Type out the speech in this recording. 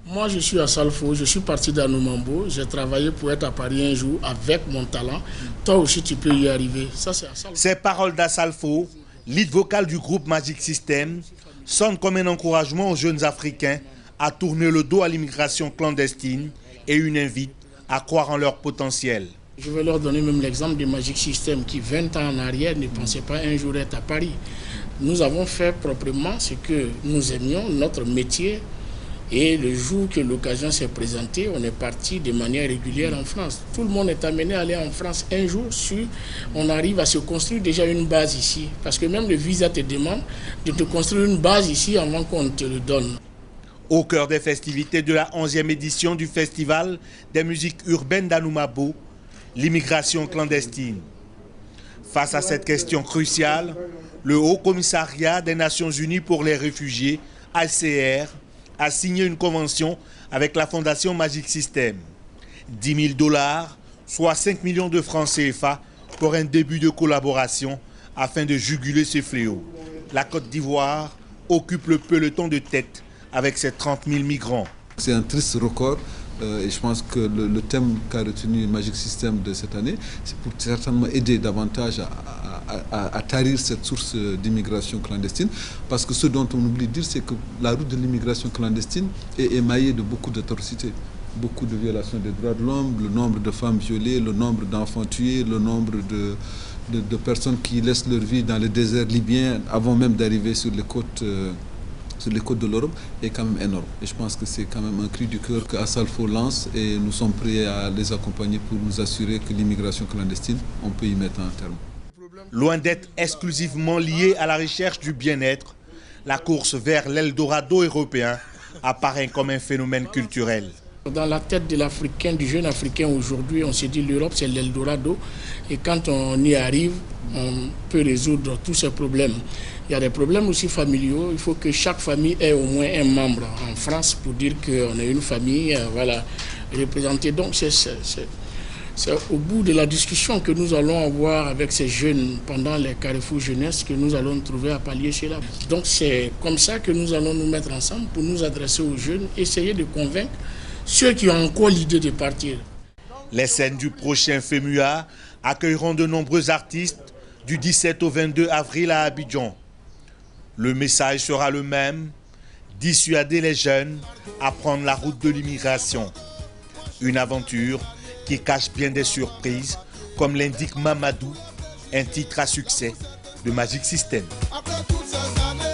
Moi, je suis à Salfo, je suis parti d'Anoumambo. J'ai travaillé pour être à Paris un jour avec mon talent. Toi aussi, tu peux y arriver. Ça, c'est à Salfo. Ces paroles d'Assalfo, lead vocal du groupe Magic System, sonnent comme un encouragement aux jeunes Africains à tourner le dos à l'immigration clandestine et une invite à croire en leur potentiel. Je vais leur donner même l'exemple du Magic System qui, 20 ans en arrière, ne pensait pas un jour être à Paris. Nous avons fait proprement ce que nous aimions, notre métier. Et le jour que l'occasion s'est présentée, on est parti de manière régulière en France. Tout le monde est amené à aller en France un jour si on arrive à se construire déjà une base ici. Parce que même le visa te demande de te construire une base ici avant qu'on te le donne. Au cœur des festivités de la 11e édition du Festival des musiques urbaines d'Anoumambo, l'immigration clandestine. Face à cette question cruciale, le Haut Commissariat des Nations Unies pour les réfugiés, HCR, a signé une convention avec la fondation Magic System. 10 000 $, soit 5 millions de francs CFA, pour un début de collaboration afin de juguler ce fléau. La Côte d'Ivoire occupe le peloton de tête avec ses 30 000 migrants. C'est un triste record. Et je pense que le thème qu'a retenu Magic System de cette année, c'est pour certainement aider davantage à tarir cette source d'immigration clandestine. Parce que ce dont on oublie de dire, c'est que la route de l'immigration clandestine est émaillée de beaucoup d'atrocités. Beaucoup de violations des droits de l'homme, le nombre de femmes violées, le nombre d'enfants tués, le nombre de personnes qui laissent leur vie dans le désert libyen avant même d'arriver sur les côtes de l'Europe est quand même énorme. Et je pense que c'est quand même un cri du cœur qu'Assalfo lance et nous sommes prêts à les accompagner pour nous assurer que l'immigration clandestine, on peut y mettre un terme. Loin d'être exclusivement liée à la recherche du bien-être, la course vers l'Eldorado européen apparaît comme un phénomène culturel. Dans la tête de l'Africain, du jeune Africain aujourd'hui, on se dit l'Europe c'est l'Eldorado et quand on y arrive, on peut résoudre tous ces problèmes. Il y a des problèmes aussi familiaux, il faut que chaque famille ait au moins un membre en France pour dire qu'on est une famille voilà, représentée. Donc c'est au bout de la discussion que nous allons avoir avec ces jeunes pendant les carrefours jeunesse que nous allons trouver à pallier cela. Donc c'est comme ça que nous allons nous mettre ensemble pour nous adresser aux jeunes, essayer de convaincre ceux qui ont encore l'idée de partir. Les scènes du prochain FEMUA accueilleront de nombreux artistes du 17 au 22 avril à Abidjan. Le message sera le même, dissuader les jeunes à prendre la route de l'immigration. Une aventure qui cache bien des surprises, comme l'indique Mamadou, un titre à succès de Magic System. Après toutes ces années,